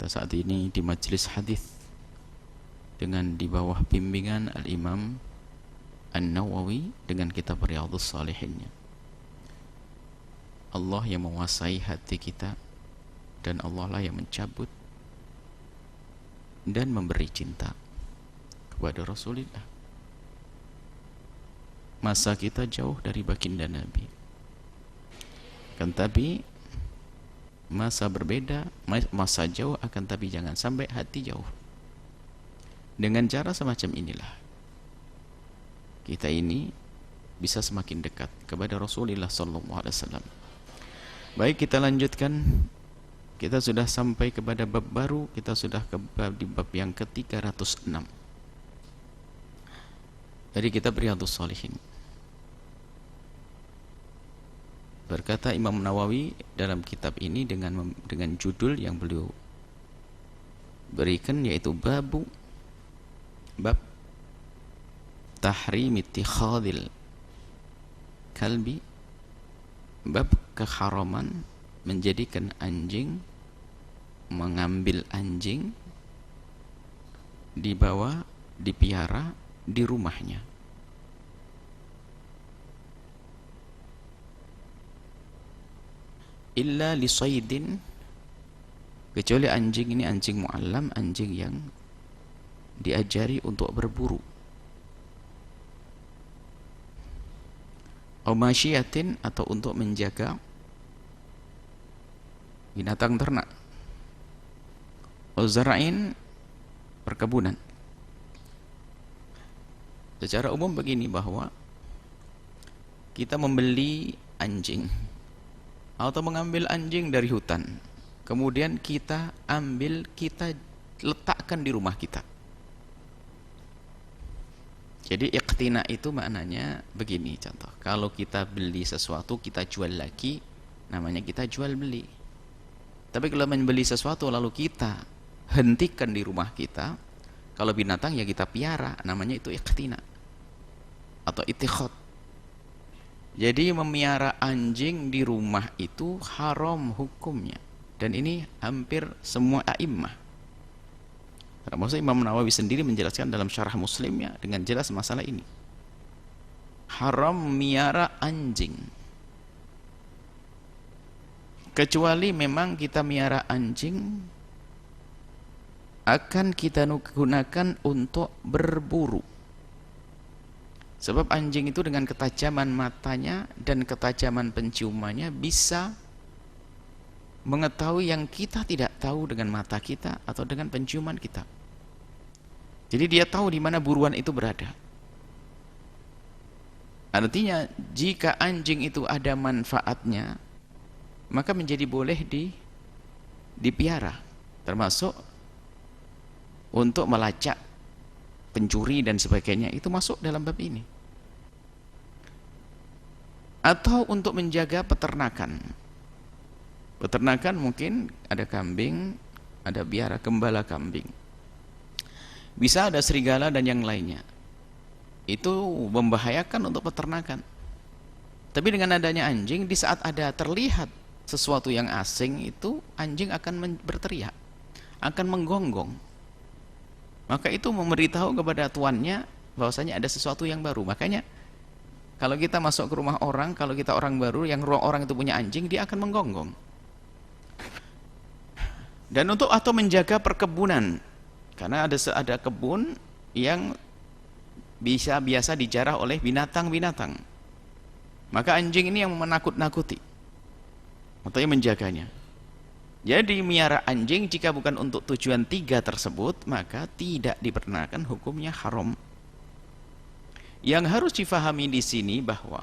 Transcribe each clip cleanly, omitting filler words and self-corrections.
Kita saat ini di majelis hadis dengan di bawah bimbingan Al-Imam An-Nawawi dengan kitab Riyadhus Shalihinnya. Allah yang menguasai hati kita, dan Allah lah yang mencabut dan memberi cinta kepada Rasulullah. Masa kita jauh dari baginda Nabi, kan tapi masa berbeda, masa jauh akan tapi jangan sampai hati jauh. Dengan cara semacam inilah kita ini bisa semakin dekat kepada Rasulullah SAW. Baik, kita lanjutkan. Kita sudah sampai kepada bab baru. Kita sudah di bab yang ke-306 dari kitab Riyadhus Shalihin. Berkata Imam Nawawi dalam kitab ini dengan judul yang beliau berikan, yaitu bab tahrim ittikhadil kalbi, bab keharaman menjadikan anjing, mengambil anjing, dibawa, dipiara di rumahnya. Illa li saydin, kecuali anjing ini anjing mu'allam, anjing yang diajari untuk berburu. Au masyiatin, atau untuk menjaga binatang ternak. Au zara'in, perkebunan. Secara umum begini, bahwa kita membeli anjing atau mengambil anjing dari hutan, kemudian kita ambil, kita letakkan di rumah kita. Jadi iqtina itu maknanya begini, contoh, kalau kita beli sesuatu kita jual lagi, namanya kita jual beli. Tapi kalau membeli sesuatu lalu kita hentikan di rumah kita, kalau binatang ya kita piara, namanya itu iqtina atau ittikhad. Jadi memiara anjing di rumah itu haram hukumnya, dan ini hampir semua a'immah. Termasuk Imam Nawawi sendiri menjelaskan dalam syarah Muslimnya dengan jelas masalah ini. Haram miara anjing, kecuali memang kita miara anjing akan kita gunakan untuk berburu. Sebab anjing itu dengan ketajaman matanya dan ketajaman penciumannya bisa mengetahui yang kita tidak tahu dengan mata kita atau dengan penciuman kita. Jadi dia tahu di mana buruan itu berada. Artinya jika anjing itu ada manfaatnya, maka menjadi boleh dipiara, termasuk untuk melacak pencuri dan sebagainya, itu masuk dalam bab ini. Atau untuk menjaga peternakan. Peternakan mungkin ada kambing, ada biara gembala kambing, bisa ada serigala dan yang lainnya. Itu membahayakan untuk peternakan. Tapi dengan adanya anjing, di saat ada terlihat sesuatu yang asing, itu anjing akan berteriak, akan menggonggong. Maka itu memberitahu kepada tuannya bahwasanya ada sesuatu yang baru. Makanya kalau kita masuk ke rumah orang, kalau kita orang baru, yang orang itu punya anjing, dia akan menggonggong. Dan untuk atau menjaga perkebunan, karena ada kebun yang biasa dijarah oleh binatang-binatang, maka anjing ini yang menakut-nakuti atau yang menjaganya. Jadi miara anjing jika bukan untuk tujuan tiga tersebut, maka tidak diperkenakan, hukumnya haram. Yang harus difahami di sini bahwa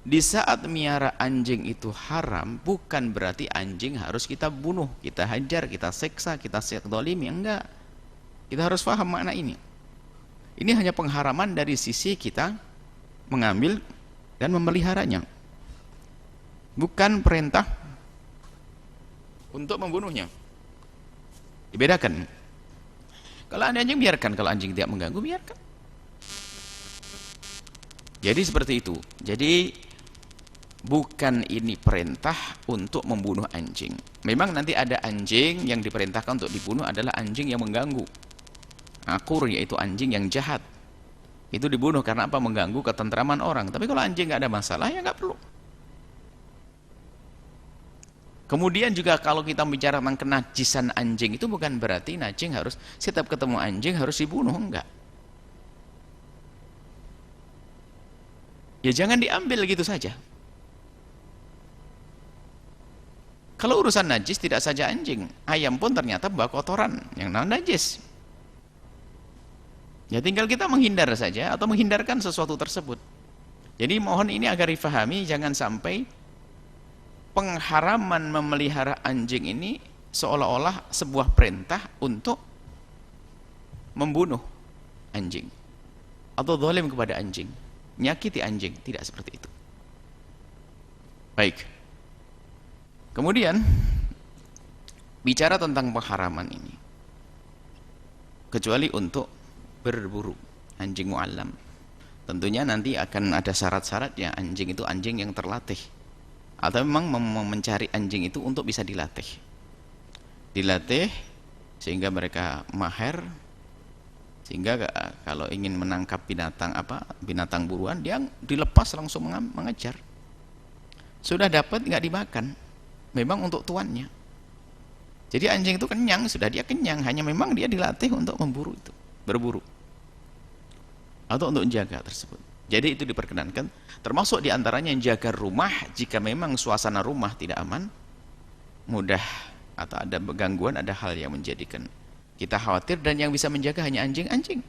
di saat miara anjing itu haram, bukan berarti anjing harus kita bunuh, kita hajar, kita seksa, kita zalimi, enggak. Kita harus paham makna ini. Ini hanya pengharaman dari sisi kita mengambil dan memeliharanya, bukan perintah untuk membunuhnya. Dibedakan. Kalau ada anjing, biarkan. Kalau anjing tidak mengganggu, biarkan. Jadi seperti itu. Jadi bukan ini perintah untuk membunuh anjing. Memang nanti ada anjing yang diperintahkan untuk dibunuh adalah anjing yang mengganggu. Akur, yaitu anjing yang jahat. Itu dibunuh karena apa? Mengganggu ketentraman orang. Tapi kalau anjing nggak ada masalah, ya nggak perlu. Kemudian juga kalau kita bicara tentang kenajisan anjing, itu bukan berarti anjing harus, setiap ketemu anjing harus dibunuh, enggak. Ya jangan diambil gitu saja. Kalau urusan najis tidak saja anjing, ayam pun ternyata bawa kotoran yang najis. Ya tinggal kita menghindar saja atau menghindarkan sesuatu tersebut. Jadi mohon ini agar difahami, jangan sampai pengharaman memelihara anjing ini seolah-olah sebuah perintah untuk membunuh anjing atau zalim kepada anjing, nyakiti anjing. Tidak seperti itu. Baik. Kemudian bicara tentang pengharaman ini, kecuali untuk berburu anjing mu'allam, tentunya nanti akan ada syarat-syaratnya. Anjing itu anjing yang terlatih, atau memang mencari anjing itu untuk bisa dilatih sehingga mereka mahir, sehingga kalau ingin menangkap binatang buruan, dia dilepas langsung mengejar. Sudah dapat nggak dimakan, memang untuk tuannya. Jadi anjing itu kenyang, sudah dia kenyang, hanya memang dia dilatih untuk berburu atau untuk menjaga tersebut. Jadi itu diperkenankan, termasuk diantaranya yang jaga rumah. Jika memang suasana rumah tidak aman, mudah atau ada gangguan, ada hal yang menjadikan kita khawatir, dan yang bisa menjaga hanya anjing-anjing.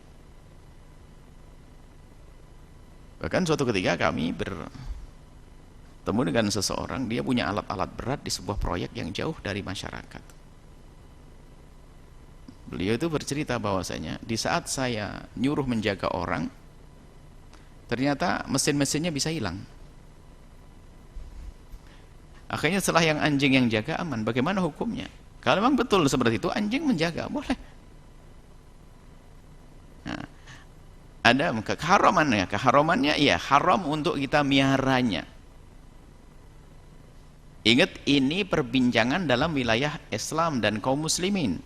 Bahkan suatu ketika kami bertemu dengan seseorang, dia punya alat-alat berat di sebuah proyek yang jauh dari masyarakat. Beliau itu bercerita bahwasanya di saat saya nyuruh menjaga orang, ternyata mesin-mesinnya bisa hilang. Akhirnya setelah yang anjing yang jaga aman, bagaimana hukumnya? Kalau memang betul seperti itu, anjing menjaga, boleh. Nah, ada keharamannya, iya, haram untuk kita miaranya. Ingat, ini perbincangan dalam wilayah Islam dan kaum muslimin.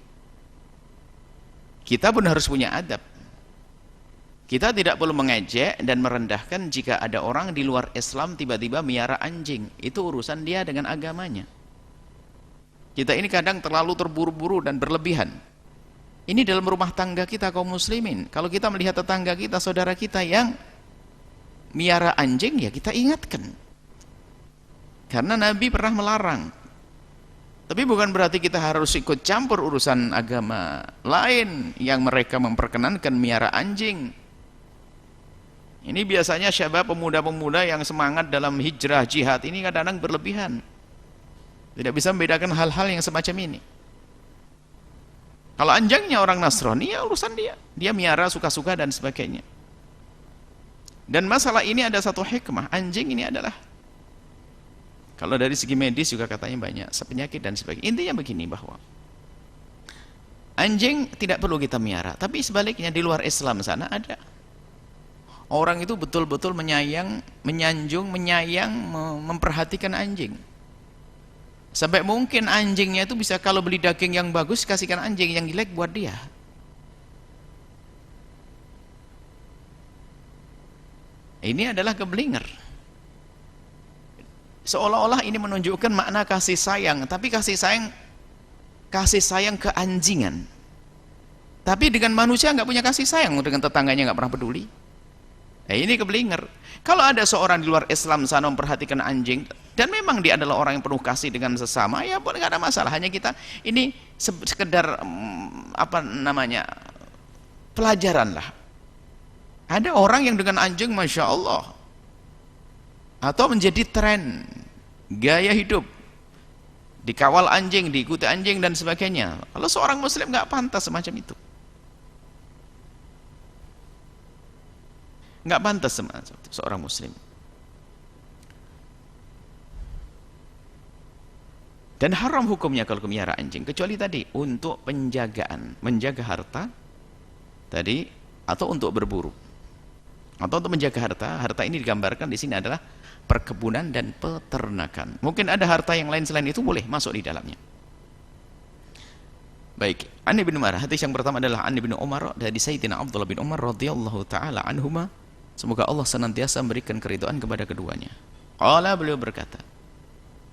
Kita pun harus punya adab. Kita tidak perlu mengejek dan merendahkan jika ada orang di luar Islam tiba-tiba miara anjing. Itu urusan dia dengan agamanya. Kita ini kadang terlalu terburu-buru dan berlebihan. Ini dalam rumah tangga kita kaum muslimin. Kalau kita melihat tetangga kita, saudara kita yang miara anjing, ya kita ingatkan. Karena Nabi pernah melarang. Tapi bukan berarti kita harus ikut campur urusan agama lain yang mereka memperkenankan miara anjing. Ini biasanya syabab, pemuda-pemuda yang semangat dalam hijrah jihad ini kadang-kadang berlebihan. Tidak bisa membedakan hal-hal yang semacam ini. Kalau anjingnya orang Nasrani, ya urusan dia. Dia miara suka-suka dan sebagainya. Dan masalah ini ada satu hikmah. Anjing ini adalah, kalau dari segi medis juga katanya banyak penyakit dan sebagainya. Intinya begini, bahwa anjing tidak perlu kita miara. Tapi sebaliknya di luar Islam sana ada orang itu betul-betul menyanjung, menyayang, memperhatikan anjing. Sampai mungkin anjingnya itu bisa, kalau beli daging yang bagus, kasihkan anjing yang jelek buat dia. Ini adalah keblinger. Seolah-olah ini menunjukkan makna kasih sayang, tapi kasih sayang keanjingan. Tapi dengan manusia nggak punya kasih sayang, dengan tetangganya nggak pernah peduli. Ini keblinger. Kalau ada seorang di luar Islam sana memperhatikan anjing, dan memang dia adalah orang yang penuh kasih dengan sesama, ya boleh, nggak ada masalah. Hanya kita ini sekedar pelajaran lah. Ada orang yang dengan anjing, masya Allah, atau menjadi tren gaya hidup, dikawal anjing, diikuti anjing dan sebagainya. Kalau seorang muslim nggak pantas semacam itu, nggak pantas seorang muslim. Dan haram hukumnya kalau memelihara anjing, kecuali tadi untuk penjagaan, menjaga harta tadi, atau untuk berburu. atau untuk menjaga harta. Harta ini digambarkan di sini adalah perkebunan dan peternakan. Mungkin ada harta yang lain selain itu, boleh masuk di dalamnya. Baik, An bin Umar, hadis yang pertama adalah An bin Umar dari Sayyidina Abdullah bin Umar radhiyallahu taala anhuma, semoga Allah senantiasa memberikan keridhaan kepada keduanya. Qala, beliau berkata,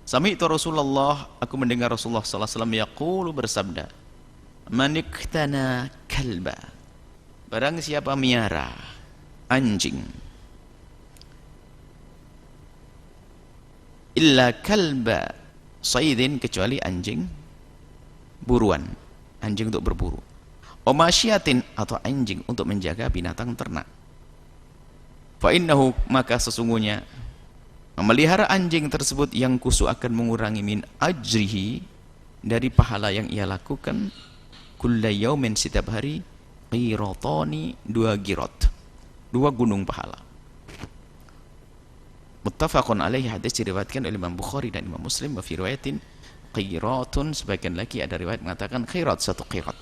sami'tu Rasulullah, aku mendengar Rasulullah sallallahu alaihi wasallam yaqulu, bersabda, man iktana kalba, barang siapa miara anjing, illa kalba saydin, kecuali anjing buruan, anjing untuk berburu, omasyiatin, atau anjing untuk menjaga binatang ternak, fa innahu, maka sesungguhnya memelihara anjing tersebut yang kusu akan mengurangi min ajrihi, dari pahala yang ia lakukan, kulla yaumin, setiap hari, qiratani, 2 qirat, 2 gunung pahala. Muttafaqun alaihi, hadis diriwayatkan oleh Imam Bukhari dan Imam Muslim. Wa fi riwayatin qiratun, sebagian lagi ada riwayat mengatakan qirat, 1 qirat.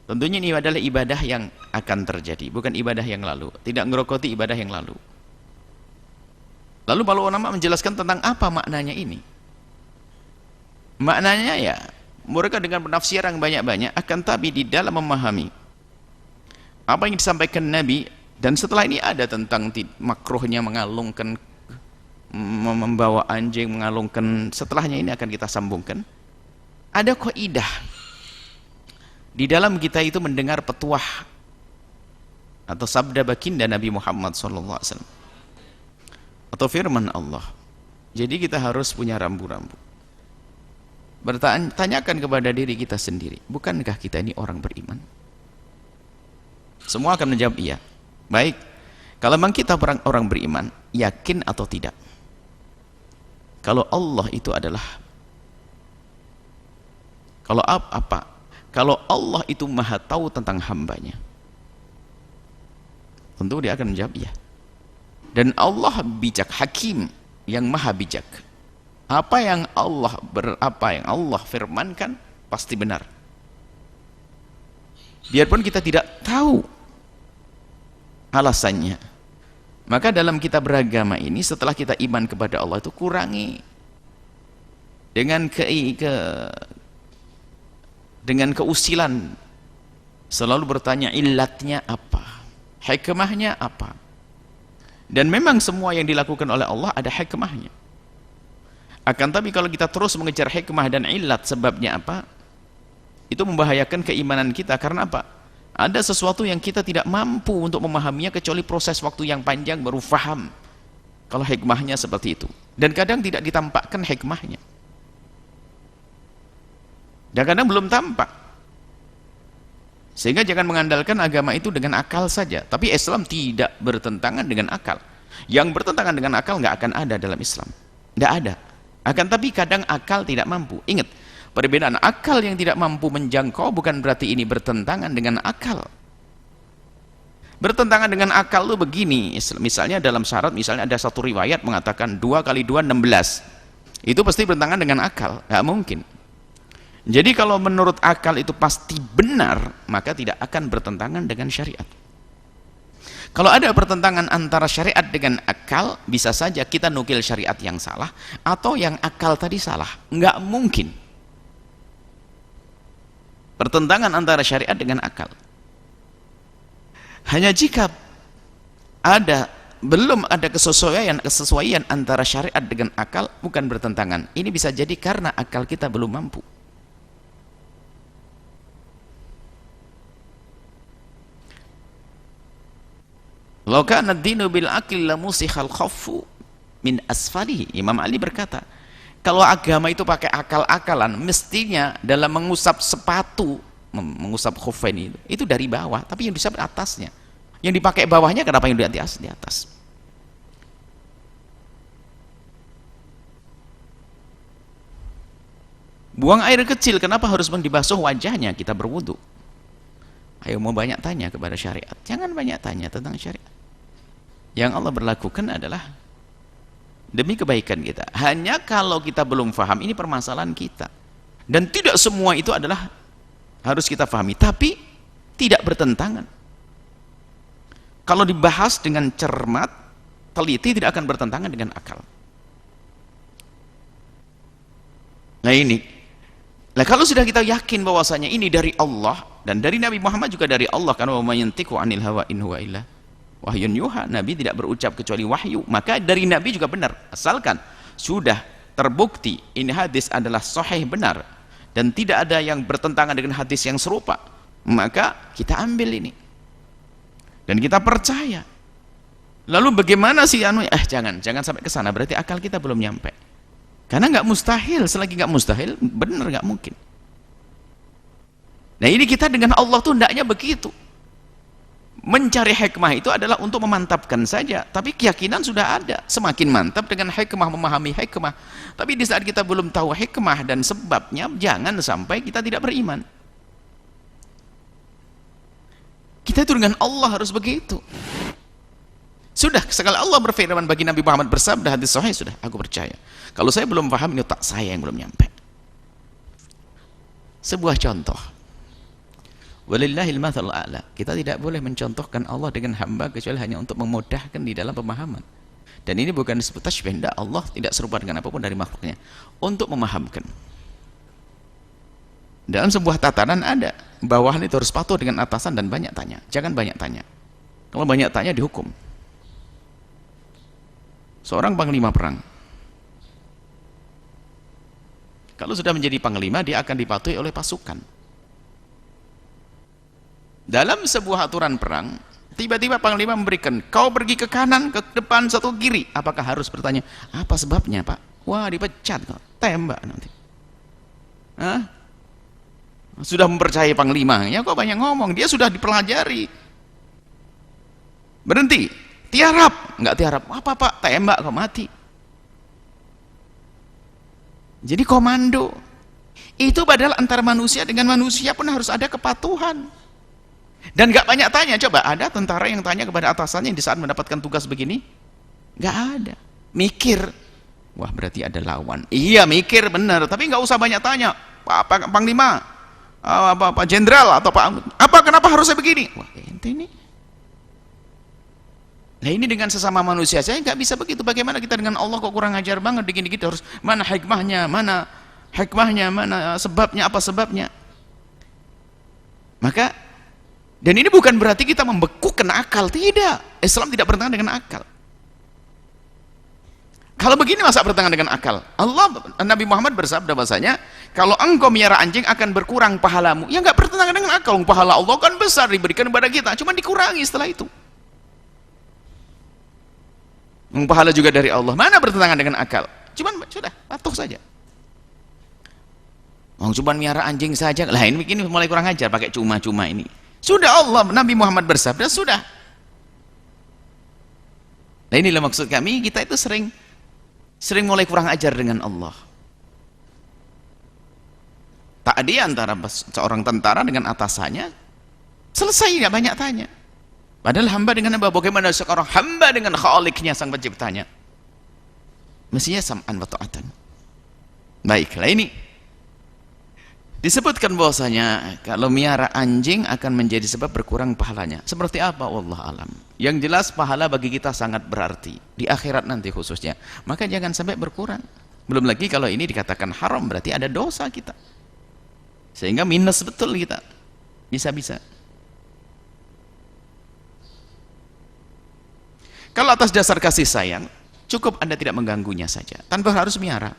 Tentunya ini adalah ibadah yang akan terjadi, bukan ibadah yang lalu, tidak ngerokoti ibadah yang lalu. Lalu para ulama menjelaskan tentang apa maknanya ini. Maknanya ya, mereka dengan penafsiran banyak-banyak, akan tapi di dalam memahami apa yang disampaikan Nabi, dan setelah ini ada tentang makruhnya mengalungkan, membawa anjing, mengalungkan, setelahnya ini akan kita sambungkan. Ada kaidah di dalam kita itu mendengar petuah atau sabda baginda Nabi Muhammad SAW atau firman Allah. Jadi kita harus punya rambu-rambu. Tanyakan kepada diri kita sendiri, bukankah kita ini orang beriman? Semua akan menjawab iya. Baik, kalau memang kita orang beriman, yakin atau tidak kalau Allah itu adalah, kalau Allah itu maha tahu tentang hambanya, tentu dia akan menjawab iya. Dan Allah bijak, hakim, yang maha bijak. Apa yang Allah firmankan pasti benar, biarpun kita tidak tahu alasannya. Maka dalam kita beragama ini, setelah kita iman kepada Allah itu, kurangi dengan keusilan, selalu bertanya illatnya apa, hikmahnya apa. Dan memang semua yang dilakukan oleh Allah ada hikmahnya. Akan tapi kalau kita terus mengejar hikmah dan illat, sebabnya apa, itu membahayakan keimanan kita. Karena apa? Ada sesuatu yang kita tidak mampu untuk memahaminya kecuali proses waktu yang panjang baru faham kalau hikmahnya seperti itu. Dan kadang tidak ditampakkan hikmahnya, dan kadang belum tampak. Sehingga jangan mengandalkan agama itu dengan akal saja. Tapi Islam tidak bertentangan dengan akal. Yang bertentangan dengan akal nggak akan ada dalam Islam, nggak ada. Akan tapi kadang akal tidak mampu. Ingat, perbedaan akal yang tidak mampu menjangkau bukan berarti ini bertentangan dengan akal. Bertentangan dengan akal itu begini, misalnya dalam syarat, misalnya ada satu riwayat mengatakan 2 kali 2 16, itu pasti bertentangan dengan akal, nggak mungkin. Jadi kalau menurut akal itu pasti benar, maka tidak akan bertentangan dengan syariat. Kalau ada pertentangan antara syariat dengan akal, bisa saja kita nukil syariat yang salah atau yang akal tadi salah. Nggak mungkin pertentangan antara syariat dengan akal. Hanya jika belum ada kesesuaian antara syariat dengan akal, bukan bertentangan. Ini bisa jadi karena akal kita belum mampu. Law kana ad-dinu bil aqli la musikhal khaffu min asfalihi. Imam Ali berkata, kalau agama itu pakai akal-akalan, mestinya dalam mengusap sepatu, mengusap khuffain itu dari bawah, tapi yang diusap atasnya. Yang dipakai bawahnya, kenapa yang di atas? Di atas. Buang air kecil, kenapa harus dibasuh wajahnya kita berwudu? Ayo, mau banyak tanya kepada syariat, jangan banyak tanya tentang syariat. Yang Allah berlakukan adalah demi kebaikan kita. Hanya kalau kita belum paham, ini permasalahan kita. Dan tidak semua itu adalah harus kita pahami, tapi tidak bertentangan. kalau dibahas dengan cermat, teliti, tidak akan bertentangan dengan akal. Nah ini, nah kalau sudah kita yakin bahwasanya ini dari Allah dan dari Nabi Muhammad juga dari Allah, karena wa mayantiqu 'anil hawa in huwa illa wahyun yuha, Nabi tidak berucap kecuali wahyu, maka dari Nabi juga benar. Asalkan sudah terbukti ini hadis adalah sahih, benar, dan tidak ada yang bertentangan dengan hadis yang serupa, maka kita ambil ini dan kita percaya. Lalu bagaimana sih jangan sampai ke sana, berarti akal kita belum nyampe. Karena nggak mustahil, selagi nggak mustahil, benar nggak mungkin. Nah ini kita dengan Allah tuh hendaknya begitu. Mencari hikmah itu adalah untuk memantapkan saja, tapi keyakinan sudah ada. Semakin mantap dengan hikmah, memahami hikmah. Tapi di saat kita belum tahu hikmah dan sebabnya, jangan sampai kita tidak beriman. Kita itu dengan Allah harus begitu. Sudah, sekali Allah berfirman bagi Nabi Muhammad bersabda hadis sahih, sudah aku percaya. Kalau saya belum paham, ini otak saya yang belum nyampe. Sebuah contoh, walillahil mathalul a'la, kita tidak boleh mencontohkan Allah dengan hamba kecuali hanya untuk memudahkan di dalam pemahaman. Dan ini bukan disebut tasybih, Allah tidak serupa dengan apapun dari makhluknya, untuk memahamkan. Dalam sebuah tatanan ada bawahan itu harus patuh dengan atasan dan banyak tanya. Jangan banyak tanya. Kalau banyak tanya dihukum. Seorang panglima perang, kalau sudah menjadi panglima, dia akan dipatuhi oleh pasukan. Dalam sebuah aturan perang, tiba-tiba panglima memberikan, kau pergi ke kanan, ke depan, satu kiri. Apakah harus bertanya, apa sebabnya Pak? Wah, dipecat kok, tembak nanti. Hah? Sudah mempercayai panglimanya, kok banyak ngomong, dia sudah dipelajari. Berhenti, tiarap, enggak tiarap, apa Pak? Tembak kok, mati. Jadi komando itu padahal antara manusia dengan manusia pun harus ada kepatuhan. Dan enggak banyak tanya. Coba ada tentara yang tanya kepada atasannya di saat mendapatkan tugas begini? Enggak ada. Mikir, wah berarti ada lawan. Iya mikir benar, tapi enggak usah banyak tanya. Pak Panglima, Pak Jenderal atau apa kenapa harus saya begini? Wah ente ini. Nah ini dengan sesama manusia saya nggak bisa begitu. Bagaimana kita dengan Allah kok kurang ajar banget, dikit-dikit harus mana hikmahnya, mana sebabnya, apa sebabnya. Maka, dan ini bukan berarti kita membekukan akal, tidak. Islam tidak bertentangan dengan akal. Kalau begini masa bertentangan dengan akal? Nabi Muhammad bersabda bahasanya, kalau engkau miara anjing akan berkurang pahalamu. Ya nggak bertentangan dengan akal. Pahala Allah kan besar diberikan kepada kita, cuma dikurangi setelah itu. Pahala juga dari Allah, mana bertentangan dengan akal? Cuman sudah patuh saja. Cuman miara anjing saja, lah ini mulai kurang ajar pakai cuma-cuma ini. Sudah Allah, Nabi Muhammad bersabda, sudah. Nah inilah maksud kami, kita itu sering mulai kurang ajar dengan Allah. Tadi antara seorang tentara dengan atasannya selesai, nggak banyak tanya. Padahal hamba dengan hamba, bagaimana seorang hamba dengan Khaliqnya, sang penciptanya? Mestinya sam'an wa ta'atan. Baiklah, ini disebutkan bahwasanya kalau miara anjing akan menjadi sebab berkurang pahalanya. Seperti apa? Wallah alam. Yang jelas pahala bagi kita sangat berarti di akhirat nanti khususnya. Maka jangan sampai berkurang. Belum lagi kalau ini dikatakan haram, berarti ada dosa kita. Sehingga minus betul kita. Bisa-bisa. Kalau atas dasar kasih sayang, cukup Anda tidak mengganggunya saja, tanpa harus miara.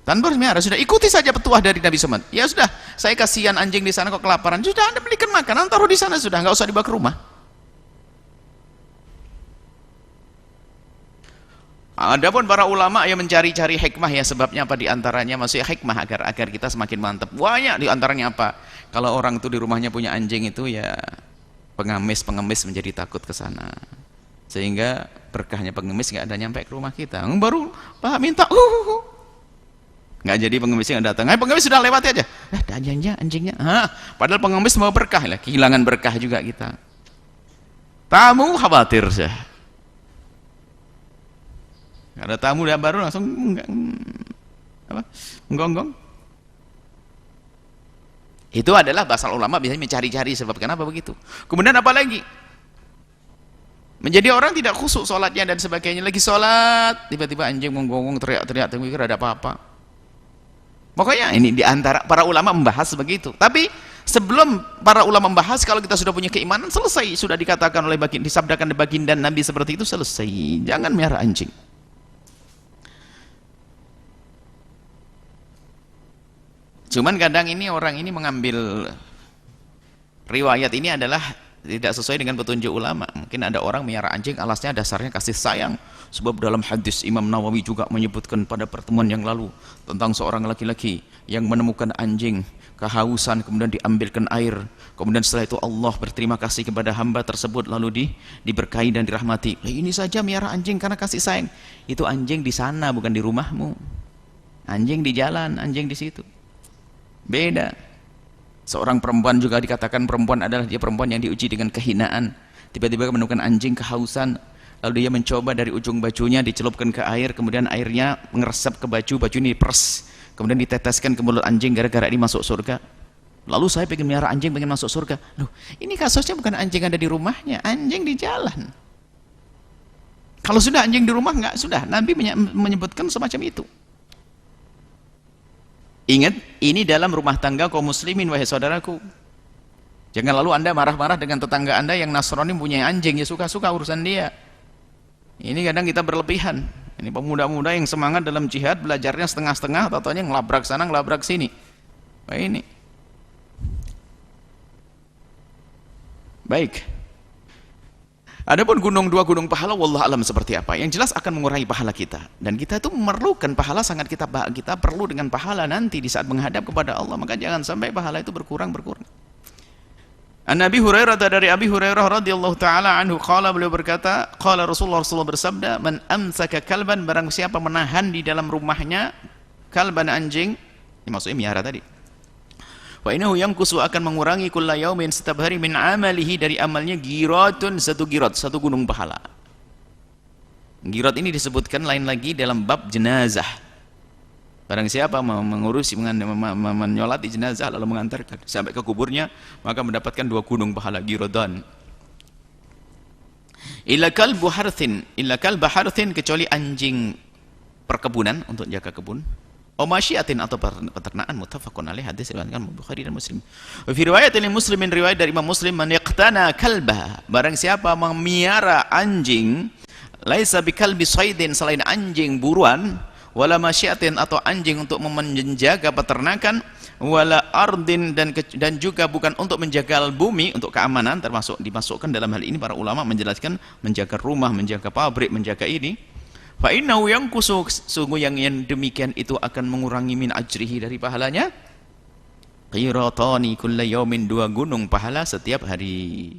Tanpa harus miara, sudah ikuti saja petuah dari Nabi Muhammad. Ya sudah, saya kasihan anjing di sana kok kelaparan. Sudah Anda belikan makanan, taruh di sana sudah, nggak usah dibawa ke rumah. Adapun para ulama yang mencari-cari hikmah, ya sebabnya apa diantaranya maksudnya hikmah agar kita semakin mantap. Banyak diantaranya apa? Kalau orang itu di rumahnya punya anjing itu ya pengemis menjadi takut ke sana, sehingga berkahnya pengemis nggak ada nyampe ke rumah kita. Baru Pak minta, nggak jadi pengemisnya nggak datang. Pengemis sudah lewat aja, anjingnya. Padahal pengemis mau berkah lah, kehilangan berkah juga kita. Tamu khawatir sih. Ada tamu udah baru langsung gonggong. Itu adalah bahasa ulama biasanya mencari-cari sebab kenapa begitu. Kemudian apa lagi? Menjadi orang tidak khusyuk sholatnya dan sebagainya. Lagi sholat, tiba-tiba anjing menggonggong, teriak-teriak, mikir ada apa-apa. Pokoknya ini diantara para ulama membahas begitu. Tapi sebelum para ulama membahas, kalau kita sudah punya keimanan, selesai. Sudah dikatakan oleh disabdakan oleh baginda Nabi seperti itu, selesai. Jangan melihara anjing. Cuman kadang ini orang ini mengambil riwayat ini adalah tidak sesuai dengan petunjuk ulama. Mungkin ada orang melihara anjing alasnya dasarnya kasih sayang. Sebab dalam hadis Imam Nawawi juga menyebutkan pada pertemuan yang lalu tentang seorang laki-laki yang menemukan anjing kehausan, kemudian diambilkan air, kemudian setelah itu Allah berterima kasih kepada hamba tersebut, lalu diberkahi dan dirahmati. Ini saja melihara anjing karena kasih sayang. Itu anjing di sana, bukan di rumahmu. Anjing di jalan, anjing di situ. Beda. Seorang perempuan juga dikatakan perempuan adalah dia perempuan yang diuji dengan kehinaan. Tiba-tiba menemukan anjing kehausan, lalu dia mencoba dari ujung bajunya dicelupkan ke air, kemudian airnya mengeresap ke baju, baju ini diperes, kemudian diteteskan ke mulut anjing gara-gara ini masuk surga. Lalu saya pengen melihara anjing, pengen masuk surga. Loh, ini kasusnya bukan anjing ada di rumahnya, anjing di jalan. Kalau sudah anjing di rumah enggak, sudah Nabi menyebutkan semacam itu. Ingat, ini dalam rumah tangga kaum muslimin, wahai saudaraku. Jangan lalu anda marah-marah dengan tetangga anda yang Nasrani punya anjing, ya suka-suka urusan dia. Ini kadang kita berlebihan. Ini pemuda-pemuda yang semangat dalam jihad, belajarnya setengah-setengah, tatonya ngelabrak sana, ngelabrak sini. Wah, ini. Baik. Adapun dua gunung pahala, wallah alam seperti apa. Yang jelas akan mengurangi pahala kita. Dan kita itu memerlukan pahala, sangat kita perlu dengan pahala nanti di saat menghadap kepada Allah. Maka jangan sampai pahala itu berkurang. An Abi Hurairah, dari Abi Hurairah radhiyallahu taala anhu qala, beliau berkata, qala Rasulullah bersabda, man amsaka kalban, barang siapa menahan di dalam rumahnya kalban anjing, ini maksudnya miara tadi. Wa innahu yanqusu, akan mengurangi kulla yaumin, setiap hari, min amalihi, dari amalnya, giratun, satu gunung pahala. Girat ini disebutkan lain lagi dalam bab jenazah. Barang siapa mengurusi menyolati jenazah lalu mengantarkan sampai ke kuburnya, maka mendapatkan 2 gunung pahala, giradan. Illa kalbu harthin, kecuali anjing perkebunan untuk jaga kebun. Masyiatin, atau peternakan, muttafaqun alaih, hadis riwayatkan Bukhari dan Muslim. Wa fi riwayatin Muslimin, riwayat dari Imam Muslim, man yaqtana kalbah, barang siapa memiara anjing, laisa bikalbi saydin, selain anjing buruan, wala masyiatin, atau anjing untuk menjaga peternakan, wala ardin, dan juga bukan untuk menjaga bumi, untuk keamanan, termasuk dimasukkan dalam hal ini para ulama menjelaskan menjaga rumah, menjaga pabrik, menjaga ini. Fa innahu yanqusu, sungguh yang demikian itu akan mengurangi min ajrihi, dari pahalanya, qiratani kulla yaumin, 2 gunung pahala setiap hari.